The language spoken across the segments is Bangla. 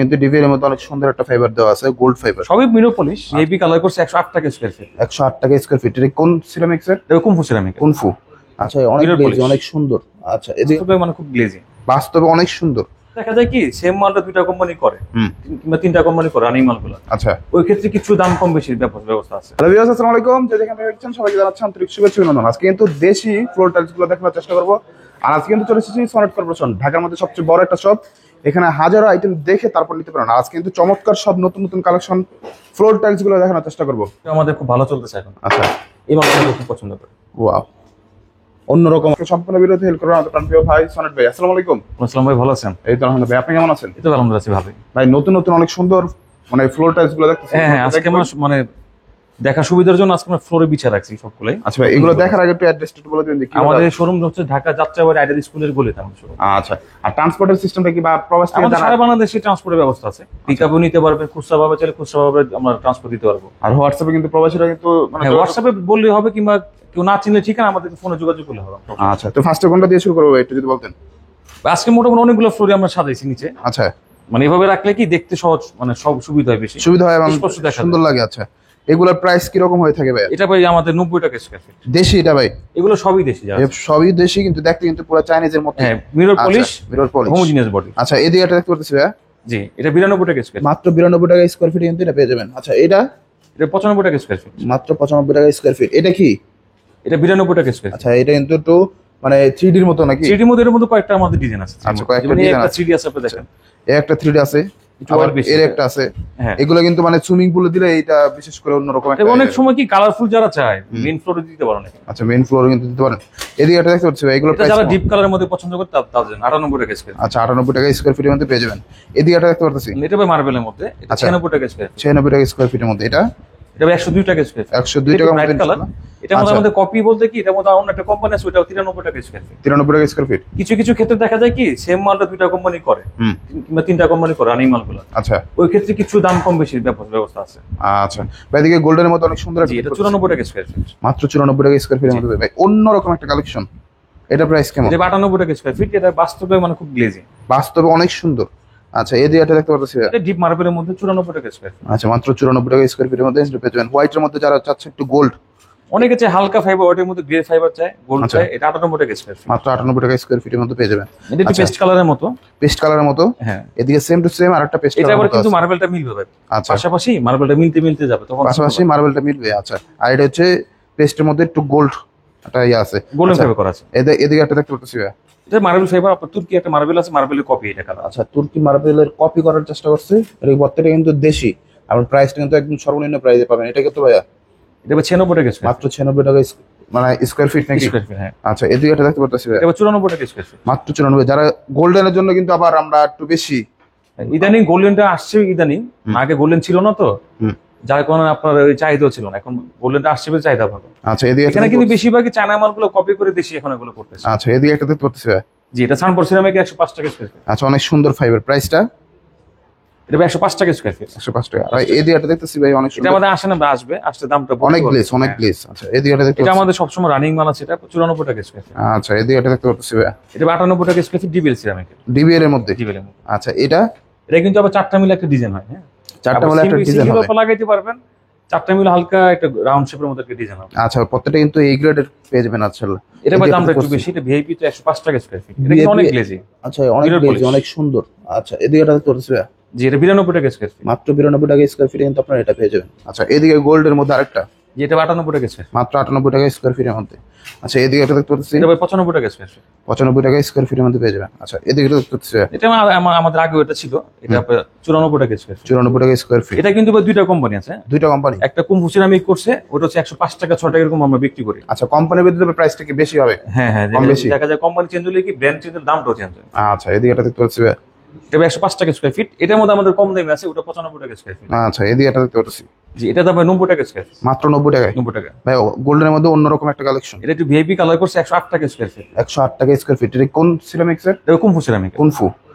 কিন্তু ডিভিএর মধ্যে অনেক সুন্দর একটা ফাইবার দেওয়া আছে, গোল্ড ফাইবার, সবই মিরো পলিশ। ভিআইপি কালার করছে 108 টাকা স্কয়ার ফিট। 108 টাকা স্কয়ার ফিট। এটা কোন সিরামিক্স এর? এটা কুনফু সিরামিক। কুনফু। আচ্ছা, অনেক গ্লেজি, অনেক সুন্দর। আচ্ছা, এদিকে মানে খুব গ্লেজি, বাস্তবে অনেক সুন্দর। দেখা যায় কি সেম মালটা দুইটা কোম্পানি করে কিংবা তিনটা কোম্পানি করে রানিং মালগুলো। আচ্ছা, ওই ক্ষেত্রে কিছু দাম কম বেশি ব্যবস্থা আছে। হ্যালো ভিউয়ার্স, আসসালামু আলাইকুম। যে যেখানে দেখছেন সবাইকে জানাচ্ছি আন্তরিক শুভেচ্ছা অভিনন্দন। আজকে কিন্তু দেশি ফ্লোর টাইলস গুলো দেখানোর চেষ্টা করবো। আর আজকে কিন্তু চলে এসেছি সনেট কর্পোরেশন, ঢাকার মধ্যে সবচেয়ে বড় একটা শপ। এখানে হাজারো আইটেম দেখে তারপর নিতে পারেন। আজকে কিন্তু চমৎকার সব নতুন নতুন কালেকশন ফ্লোর টাইলস গুলো দেখানোর চেষ্টা করবো। আমাদের খুব ভালো চলতেছে এখন। আচ্ছা, এই মালগুলো খুব পছন্দ করে। ওয়াও, অন্যরকম সম্পূর্ণ বিরোধী হেল্প করবেন আমাদের প্রিয় ভাই সনেট ভাই। আসসালামু আলাইকুম। আসসালাম ভাই, ভালো আছেন? এই তো আলহামদুলিল্লাহ। আপনি কেমন আছেন? এই তো আলহামদুলিল্লাহ আছি ভালোই ভাই। নতুন নতুন অনেক সুন্দর মানে ফ্লোর টাইলস গুলো দেখতেছি। হ্যাঁ, আজকে আমরা মানে দেখা সুবিধার জন্য আজকে আমরা ফ্লোরে বিছা রাখছি সবগুলাই। আচ্ছা ভাই, এগুলো দেখার আগে একটু অ্যাড্রেসটা বলে দিবেন যে কি? আমাদের শোরুম হচ্ছে ঢাকা যাত্রাবাড়ি আইডিয়াল স্কুলের গলিতে আমাদের শোরুম। আচ্ছা, আর ট্রান্সপোর্টের সিস্টেমটা কি বা প্রবাস থেকে আমাদের সারা বাংলাদেশে ট্রান্সপোর্টের ব্যবস্থা আছে। পিকআপও নিতে পারবেন, খুচরা ভাবে চাইলে খুচরা ভাবে আমরা ট্রান্সপোর্ট দিতে পারবো। আর হোয়াটসঅ্যাপে কিন্তু প্রবাসীরা কিন্তু মানে হোয়াটসঅ্যাপে বললে হবে, কিংবা কেউ না চিনলে ঠিকানা আমাদের ফোনে যোগাযোগ করলে হবে। আচ্ছা, তো ফার্স্টে কোনটা দিয়ে শুরু করবো একটু যদি বলতেন। আজকে মোটামুটি অনেকগুলো ফ্লোরে আমরা সাজাইছি নিচে। আচ্ছা, মানে এভাবে রাখলে কি দেখতে সহজ, মানে সব সুবিধা হয়, বেশি সুবিধা হয় এবং সুন্দর লাগে। আচ্ছা, এগুলোর প্রাইস কি রকম হয়ে থাকে ভাই? এটা ভাই আমাদের 90 টাকা স্কয়ার ফিট। দেশি এটা ভাই? এগুলো সবই দেশি, সবই দেশি, কিন্তু দেখতে কিন্তু পুরো চাইনিজের মতো। হ্যাঁ, mirror polish, mirror polish, homogeneous body. আচ্ছা, এই দিকে এটা দেখতে পাচ্ছি ভাই। জি, এটা 92 টাকা স্কয়ার, মাত্র 92 টাকা স্কয়ার ফিট কিন্তু এটা পেয়ে যাবেন। আচ্ছা, এটা 95 টাকা স্কয়ার ফিট। মাত্র 95 টাকা স্কয়ার ফিট। এটা কি? এটা 92 টাকা স্কয়ার। আচ্ছা, এটা কিন্তু একটু মানে 3D এর মতো নাকি? 3D মধ্যে, এর মধ্যে কয়েকটা আমাদের ডিজাইন আছে। আচ্ছা, কয়েকটা ডিজাইন আছে। 3D আছে, আপনি দেখেন। এই একটা 3D আছে, এর একটা আছে। এগুলো কিন্তু মানে সুইমিং পুলে দিলে এটা বিশেষ করে অন্যরকম একটা। অনেক সময় কি কালারফুল যারা চায় মেইন ফ্লোরে দিতে পারেন। আচ্ছা, মেইন ফ্লোরে কিন্তু দিতে পারেন। এদিকে এটা দেখতে পাচ্ছি ভাই, এগুলো প্রাইস যারা ডিপ কালারের মধ্যে পছন্দ করে তাদের জন্য 98 টাকা স্কয়ার। আচ্ছা, 98 টাকা স্কয়ার ফিটের মধ্যে পেয়ে যাবেন। এদিকে এটা দেখতে পাচ্ছি, এটা ভাই মার্বেলের মধ্যে, এটা 96 টাকা স্কয়ার। 96 টাকা স্কয়ার ফিটের মধ্যে। এটা 102 টাকা স্কয়ার। 102 টাকা মধ্যে কালার। এটা আমাদের কপি বলতে কি, এটা মধ্যে অন্য একটা কোম্পানি আছে, ওটাও 93 টাকা স্কয়ার ফিট। 93 টাকা স্কয়ার ফিট। কিছু কিছু ক্ষেত্রে দেখা যায় কি সেম মালটা দুইটা কোম্পানি করে কিংবা তিনটা কোম্পানি করে রানিং মালগুলো। আচ্ছা, ওই ক্ষেত্রে কিছু দাম কম বেশি ব্যবস্থা আছে। আচ্ছা ভাই, এদিকে গোল্ডের মধ্যে অনেক সুন্দর এটা 94 টাকা স্কয়ার ফিট। মাত্র 94 টাকা স্কয়ার ফিটের মধ্যে ভাই, অন্যরকম একটা কালেকশন। এটা প্রাইস কেমন? এটা 98 টাকা স্কয়ার ফিট। এটা বাস্তবে মানে খুব গ্লেজি, বাস্তবে অনেক সুন্দর। আচ্ছা, এই দিয়ে এটা দেখতে পাচ্ছি, এটা ডিপ মার্বেলের মধ্যে 94 টাকা স্কয়ার ফিট। আচ্ছা, মাত্র 94 টাকা স্কয়ার ফিটের মধ্যে পেয়ে যাবেন। হোয়াইটের মধ্যে যারা চাচ্ছে একটু গোল্ড, অনেকে চায় হালকা ফাইবার, ওটার মধ্যে গ্রে ফাইবার চায়, গোল্ড চায়, এটা 98 টাকা স্কয়ার ফিট। মাত্র 98 টাকা স্কয়ার ফিটের মধ্যে পেয়ে যাবেন। এটা একটু পেস্ট কালারের মতো, পেস্ট কালারের মতো। হ্যাঁ, এদিকে সেম টু সেম আরেকটা পেস্ট এটা কালার আবার মতো কিন্তু আছে। মার্বেলটা মিলবে ভাই। আচ্ছা, পাশাপাশি মার্বেলটা মিলতে যাবে, তখন পাশাপাশি মার্বেলটা মিলবে। আচ্ছা, আর এটা হচ্ছে পেস্টের মধ্যে একটু গোল্ড একটা ইয়ে আছে, গোল্ডেন ফাইবার করা আছে। এদিকে একটা দেখতে পাচ্ছি ভাই, এটা মার্বেল ফাইবার। আপনার তুর্কি একটা মার্বেল আছে, মার্বেলের কপি এটা কালার। আচ্ছা, তুর্কি মার্বেলের কপি করার চেষ্টা করছে। এর বর্তমানে কিন্তু দেশি, আর প্রাইসটা কিন্তু একদম সর্বনিম্ন প্রাইসে পাবেন। এটা কত ভাইয়া? এটা 96 টাকা স্কয়ার, মাত্র 96 টাকা মানে স্কয়ার ফিট নাকি? স্কয়ার ফিট, হ্যাঁ। আচ্ছা, এদিকে একটা দেখতে পাচ্ছি ভাই, এটা 94 টাকা স্কয়ার ফিট। মাত্র 94। যারা গোল্ডেনের জন্য কিন্তু আবার আমরা একটু বেশি, ইদানিং গোল্ডেনটা আসছে, ইদানিং আগে গোল্ডেন ছিল না তো, যার কারণে আপনার ওই চাহিদা ছিল না, এখন গোল্ডেনটা আসছে বলে চাহিদা ভালো। আচ্ছা, এদিকে এখানে কিন্তু বেশিরভাগই চায়না মালগুলো কপি করে দেশি এখন এগুলো করতেছে। আচ্ছা, এদিকে একটা দেখতে পাচ্ছি ভাই, জি, এটা সানপোর সিরামিক 105 টাকা স্কয়ার ফিট। আচ্ছা, অনেক সুন্দর ফাইবার। প্রাইসটা এটা 105 টাকা স্কয়ার ফিট। 105 টাকা। ভাই, এদিকে একটা দেখতেছি ভাই, অনেক এটা সুন্দর। আমাদের আসে না, আসবে, আসতে দামটা অনেক গ্লেস, অনেক গ্লেস। আচ্ছা, এদিকে একটা দেখতে এটা পাচ্ছি, আমাদের সবসময় রানিং মাল আছে, এটা 94 টাকা স্কয়ার ফিট। আচ্ছা, এদিকে একটা দেখতে পাচ্ছি ভাই, এটা 98 টাকা square feet, DBL ceramic, DBL এর মধ্যে। ডিবিএল এর মধ্যে। আচ্ছা, এটা কিন্তু আবার চারটা মিলে একটা ডিজাইন হয়। হ্যাঁ, চারটা মিলে একটা ডিজাইন হবে, লাগাইতে পারবেন। চারটা মিলে হালকা একটা রাউন্ড শেপের মধ্যে একটা ডিজাইন হবে। আচ্ছা, প্রত্যেকটা কিন্তু এই গ্রেডের পেয়ে যাবেন। আচ্ছা, এটা ভাই দামটা একটু বেশি, এটা ভিআইপি তো 105 টাকা স্কয়ার ফিট। এটা কিন্তু অনেক গ্লেজি। আচ্ছা, অনেক গ্লেজি, অনেক সুন্দর। আচ্ছা, এদিকে এটা দেখতে পাচ্ছি ভাই, জি, এটা 92 টাকা স্কয়ার ফিট। মাত্র 92 টাকা স্কয়ার ফিটে কিন্তু আপনারা এটা পেয়ে যাবেন। আচ্ছা, এদিকে গোল্ডের মধ্যে আরেকটা, যেটা 98 টাকা স্কয়ার, মাত্র 98 টাকা স্কয়ার ফিটের মধ্যে। আচ্ছা, এদিকে এটা দেখতে পাচ্ছি, এটা ভাই 95 টাকা স্কয়ার ফিট। 95 টাকা স্কয়ার ফিটের মধ্যে পেয়ে যাবেন। আচ্ছা, এদিকে এটা দেখতে পাচ্ছি, এটা আমাদের আগে এটা ছিল, এটা 94 টাকা স্কয়ার ফিট। 94 টাকা স্কয়ার ফিট। এটা কিন্তু ভাই দুইটা কোম্পানি আছে, দুইটা কোম্পানি। একটা কুম্ভু সিরামিক করছে, ওটা হচ্ছে 105 টাকা 6 টাকা এরকম আমরা বিক্রি করি। আচ্ছা, কোম্পানির ভিতরে প্রাইসটা কি বেশি হবে? হ্যাঁ, কম বেশি দেখা যায় কোম্পানি চেঞ্জ হলে কি ব্র্যান্ড চেঞ্জ হলে দামটাও চেঞ্জ হয়। আচ্ছা, এদিকে এটা দেখতে পাচ্ছি, এটা 105 টাকা স্কয়ার ফিট। এটার মধ্যে আমাদের কম দামে আছে, ওটা 95 টাকা স্কয়ার ফিট। আচ্ছা, এদিকে এটা দেখতে পাচ্ছি, জি, এটা দাম 90 টাকা স্কয়ার ফিট, মাত্র 90 টাকায়। 90 টাকা ভাই, গোল্ডেনের মধ্যে অন্যরকম একটা কালেকশন। এটা একটু ভিআইপি কালার করছে 108 টাকা স্কয়ার ফিট। 108 টাকা স্কয়ার ফিট। এটা কোন সিরামিক্স এর? এটা কুম্ভু সিরামিক। কুনফু।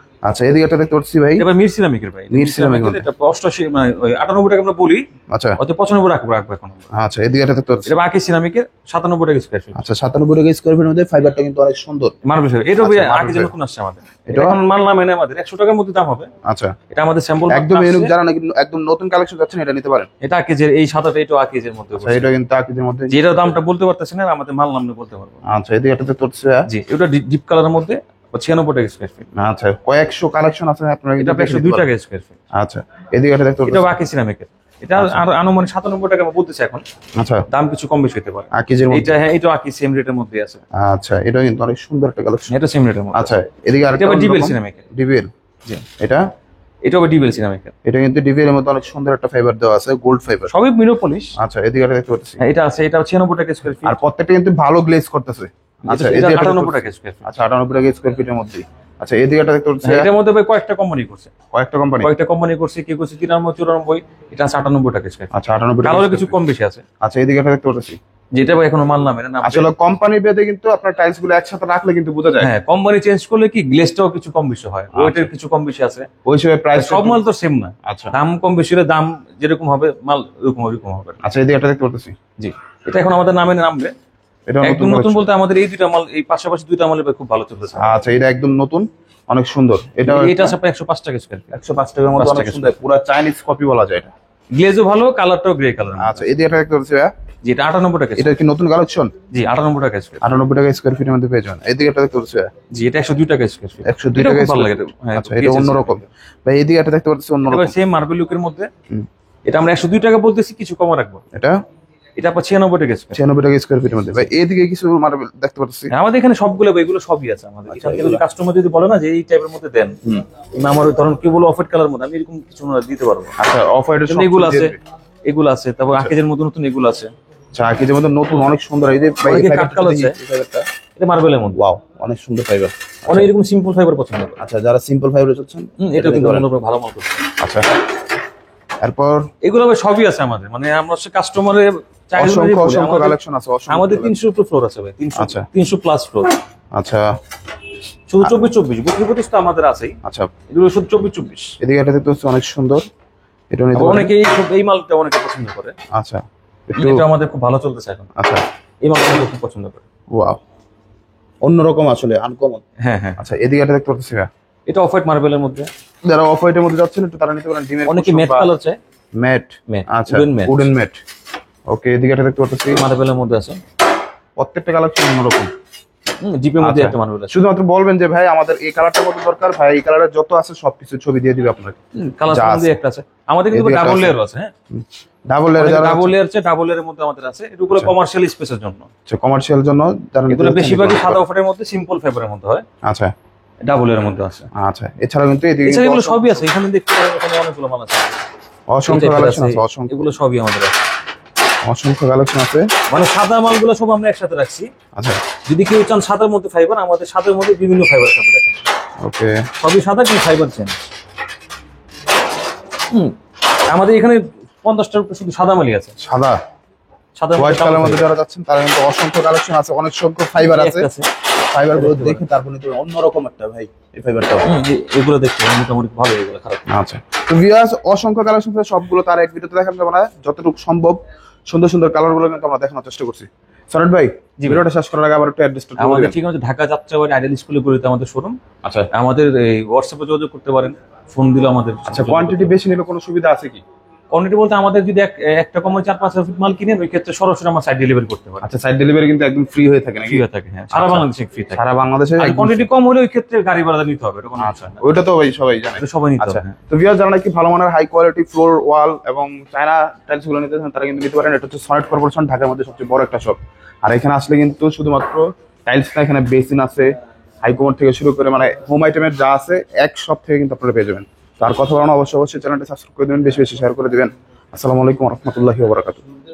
আচ্ছা এদিকে একটা দেখতে পাচ্ছি ভাই, এবার মির সিরামিকের ভাই, মির সিরামিকের এটা 88 মানে ওই 98 টাকা আমরা বলি, আচ্ছা হয়তো 95 রাখবো এখন। আচ্ছা এদিকে একটা দেখতে পাচ্ছি, এটা বাকি সিরামিকের 97 টাকা স্কয়ার ফিট। আচ্ছা 97 স্কয়ার ফিটের মধ্যে ফাইবারটা কিন্তু অনেক সুন্দর মার্বেল ফাইবার, এটা আচ্ছা, আগে যে marble নতুন আসছে আমাদের, এটা এখন মাল নামে না আমাদের 100 টাকার মধ্যে দাম হবে। আচ্ছা এটা আমাদের স্যাম্পল একদম ইউনিক, যারা নাকি একদম নতুন কালেকশন যাচ্ছেন এটা নিতে পারেন। এটা আকিজের এই সাদাটা, এটা আকিজের মধ্যে, আচ্ছা এটা কিন্তু আকিজের মধ্যে, যেটা দামটা বলতে পারতেছি না, আমাদের মাল নামে বলতে পারবো। আচ্ছা এদিকে একটা দেখতে পাচ্ছি, জি এটা ডিপ কালারের মধ্যে 96 টাকা স্কয়ার ফিট। আচ্ছা কয়েকশো কালেকশন আছে আপনারা এটা 102 টাকা স্কয়ার ফিট। আচ্ছা এদিকে একটা দেখতে এটা পাচ্ছি, বাকি সিরামিকের, এটা আর আনুমানিক 97 টাকা বলতেছে এখন, আচ্ছা দাম কিছু কম বেশি হতে পারে। আকিজের মধ্যে, এটা হ্যাঁ, এটা আকি সেম রেটের মধ্যে আছে। আচ্ছা এটা কিন্তু অনেক সুন্দর একটা কালেকশন। এটা সেম রেটের মধ্যে। আচ্ছা এদিকে এটা আরেকটা আবার ডিবেল সিরামিকের। ডিবেল, জি এটা এটা আবার ডিবেল সিরামিকের। এটা কিন্তু ডিবেলের মধ্যে অনেক সুন্দর একটা ফাইবার দেওয়া আছে, গোল্ড ফাইবার। সবই মিনো পলিশ। আচ্ছা এদিকে একটা দেখতে পাচ্ছি, এটা আছে, এটা 96 টাকা স্কয়ার ফিট। আর প্রত্যেকটা কিন্তু ভালো গ্লেজ করতেছে। আচ্ছা এটা এদিকে 98 টাকা স্কয়ার ফিট। আচ্ছা 98 টাকা স্কয়ার ফিটের মধ্যে। আচ্ছা এদিকে একটা দেখতে পাচ্ছি, এটার মধ্যে ভাই কয়েকটা কোম্পানি করছে, কয়েকটা কোম্পানি, করছে, কেউ করছে 93 94, এটা আছে 98 টাকা স্কয়ার ফিট। আচ্ছা 98 টাকা কালারে কিছু কম বেশি আছে। আচ্ছা এদিকে একটা দেখতে পাচ্ছি, যেটা ভাই এখনো মাল নামে না। আসলে কোম্পানি ভেদে কিন্তু আপনার টাইলস গুলো একসাথে রাখলে কিন্তু বোঝা যায়। হ্যাঁ, কোম্পানি চেঞ্জ করলে কি গ্লেজটাও কিছু কম বেশি হয়, ওয়েটের কিছু কম বেশি আছে, ওই হিসেবে প্রাইস সব মাল তো সেম না। আচ্ছা দাম কম বেশি হলে দাম যেরকম হবে মাল ওরকম হবে। আচ্ছা এদিকে একটা দেখতে পাচ্ছি, জি এটা এখন আমাদের নামবে। এটা একদম নতুন বলতে আমাদের এই দুইটা মাল, এই পাশাপাশি দুইটা মালের খুব ভালো চলতেছে। আচ্ছা এটা একদম নতুন, অনেক সুন্দর। এটা এটা আছে প্রায় 105 টাকা স্কয়ার ফিট। 105 টাকার মধ্যে অনেক সুন্দর, পুরো চাইনিজ কপি বলা যায় এটা। গ্লেজও ভালো, কালারটাও গ্রে কালার। আচ্ছা এদিকে একটা দেখতে পাচ্ছি ভাইয়া, জি এটা 98 টাকা। এটা কি নতুন কালেকশন? জি 98 টাকা স্কয়ার। 98 টাকা স্কয়ার ফিটের মধ্যে পেয়ে যাবেন। এদিকে একটা দেখতে পাচ্ছি ভাইয়া, জি এটা 102 টাকা স্কয়ার ফিট। 102 টাকা ভালো লাগে। আচ্ছা এটা অন্যরকম ভাই। এদিকে একটা দেখতে পাচ্ছি অন্যরকম, এবার সেম মার্বেল লুকের মধ্যে। এটা আমরা 102 টাকা বলতেছি, কিছু কম রাখবো। এটা এটা 96 টাকা স্কয়ার। 96 টাকা স্কয়ার ফিটের মধ্যে ভাই। এদিকে কিছু মার্বেল দেখতে পাচ্ছি, আমাদের এখানে সবগুলো এগুলো সবই আছে আমাদের এখানে। যদি কাস্টমার যদি বলে না যে এই টাইপের মধ্যে দেন, আমার ধরুন কি বলো অফ হোয়াইট কালার মধ্যে, আমি এরকম কিছু দিতে পারবো। আচ্ছা অফ হোয়াইটের সব এগুলো আছে, এগুলো আছে, তারপর আকিজের মধ্যে নতুন এগুলো আছে। আচ্ছা আকিজের মধ্যে নতুন অনেক সুন্দর। এই যে ভাই অনেকে কাট কালার আছে, এটা মার্বেলের মধ্যে। ওয়াও অনেক সুন্দর ফাইবার। অনেক এরকম সিম্পল ফাইবার পছন্দ করে। আচ্ছা যারা সিম্পল ফাইবার চাচ্ছেন এটা কিন্তু অন্যরকম ভালো মাল করছে। আচ্ছা এরপর এগুলো আবার সবই আছে আমাদের, মানে আমরা কাস্টমারের অসংখ্য কালেকশন আছে, আমাদের 300 উপরে ফ্লোর আছে ভাই, 300 আচ্ছা 300 প্লাস ফ্লোর। আচ্ছা শুধু 24 32 তো আমাদের আছেই। আচ্ছা এগুলো শুধু 24 এদিকে এটা দেখতে হচ্ছে অনেক সুন্দর, এটা নিতে আবার পারেন। অনেকে এই মালটা অনেকে পছন্দ করে। আচ্ছা একটু এটা আমাদের খুব ভালো চলতেছে এখন। আচ্ছা এই মালটা অনেকে খুব পছন্দ করে। ওয়াও অন্যরকম, আসলে আনকমন। হ্যাঁ হ্যাঁ, আচ্ছা এদিকে এটা দেখতে পাচ্ছি ভাই, এটা অফ হোয়াইট মার্বেলের মধ্যে। যারা অফ হোয়াইটের মধ্যে যাচ্ছেন একটু তারা নিতে পারেন। ডিমের অনেকে ম্যাট কালার চায়, ম্যাট, ম্যাট আচ্ছা wooden matt. Wooden matt. Okay এদিকে এটা দেখতে পাচ্ছি, মার্বেলের মধ্যে আছে, প্রত্যেকটা কালেকশন অন্যরকম। জিপের মধ্যে আচ্ছা। একটা মার্বেল আছে। শুধুমাত্র বলবেন যে ভাই আমাদের এই কালারটা কত দরকার, ভাই এই কালারের যত আছে সবকিছু ছবি দিয়ে দিবে আপনাকে। কালার যা মধ্যে আছে। একটা আছে আমাদের, কিন্তু এদিকে ডাবল একটা লেয়ার আছে। হ্যাঁ ডাবল লেয়ার, যারা ডাবল লেয়ার আছে, ডাবল লেয়ারের মধ্যে আমাদের আছে। এগুলো কমার্শিয়াল স্পেসের জন্য, আচ্ছা কমার্শিয়াল জন্য যারা নিতে এগুলো চাচ্ছেন, বেশিরভাগই নিতে সাদা পারেন। অফারের মধ্যে, সিম্পল ফাইবারের মধ্যে হয়। আচ্ছা ডাবল লেয়ারের মধ্যে আছে। আচ্ছা এছাড়া কিন্তু এদিকে এছাড়া এগুলো সবই আছে, এখানে দেখতে পারেন এখানে অনেকগুলো মাল আছে। অসংখ্য এই type এর কালেকশন আছে, আছে, অসংখ্য এগুলো সবই আমাদের আছে। অসংখ্য কালেকশন আছে। মানে সাদা মালগুলো সব আমরা একসাথে রাখছি। আচ্ছা যদি কেউ চান সাদার মধ্যে ফাইবার, আমাদের সাদার মধ্যে বিভিন্ন ফাইবার সাথে রাখেন। ওকে সবই সাদা, কিন্তু ফাইবার চেন। আমাদের এখানে 50টার উপরে শুধু সাদা মালই আছে। সাদা সাদা হোয়াইট কালার মধ্যে যারা যাচ্ছেন তারা কিন্তু অসংখ্য কালেকশন আছে, অনেক সংখ্যক ফাইবার আছে। ফাইবার গুলো দেখে তারপর নিতে হবে। অন্যরকম একটা ভাই এই ফাইবারটা। এগুলো দেখতে মোটামুটি ভালো, এগুলো খারাপ না। আচ্ছা তো ভিউয়ার্স অসংখ্য কালেকশন আছে, সবগুলো তার এক ভিডিওতে দেখানো যাবে না, যতটুকু সম্ভব সুন্দর সুন্দর কালার গুলো কিন্তু আমরা দেখানোর চেষ্টা করছি। সরট ভাই ভিডিওটা শেষ করার আগে আবার একটু অ্যাড্রেসটা বলে আমাদের দিবেন। ঠিক আছে, ঢাকা যাত্রাবাড়ি আইডিয়াল স্কুলে গড়িতে আমাদের শোরুম। আচ্ছা আমাদের এই হোয়াটসঅ্যাপে যোগাযোগ করতে পারেন, ফোন দিলে আমাদের। আচ্ছা কোয়ান্টিটি বেশি নিলে কোনো সুবিধা আছে কি? কোয়ান্টিটি বলতে আমাদের যদি একটা কমে 4-5 ফিট মাল কিনেন, ওই ক্ষেত্রে সরাসরি আমার সাইড ডেলিভারি করতে পারেন। আচ্ছা সাইড ডেলিভারি কিন্তু একদম ফ্রি হয়ে থাকে নাকি? ফ্রি হয়ে থাকে, হ্যাঁ সারা বাংলাদেশে ফ্রি থাকে। সারা বাংলাদেশে আর কোয়ান্টিটি কম হলে ওই ক্ষেত্রে গাড়ি ভাড়া নিতে হবে, এটা কোনো আচ্ছা ওইটা তো ভাই সবাই জানে, এটা সবাই নিতে আচ্ছা হবে। তো ভিউয়ার্স যারা নাকি ভালো মানের হাই কোয়ালিটি ফ্লোর ওয়াল এবং চায়না টাইলস গুলো নিতে চান তারা কিন্তু নিতে পারেন। এটা হচ্ছে সনেট কর্পোরেশন, ঢাকার মধ্যে সবচেয়ে বড় একটা শপ। আর এখানে আসলে কিন্তু শুধুমাত্র টাইলস না, এখানে বেসিন আছে, হাই কমোড থেকে শুরু করে মানে হোম আইটেমের যা আছে এক শপ থেকে কিন্তু আপনারা পেয়ে যাবেন। তার কথা বলানো অবশ্যই চ্যানেলটা সাবস্ক্রাইব করে দেবেন, বেশি বেশি শেয়ার করে দিবেন। আসসালামু আলাইকুম ওয়া রাহমাতুল্লাহি ওয়া বারাকাতুহু।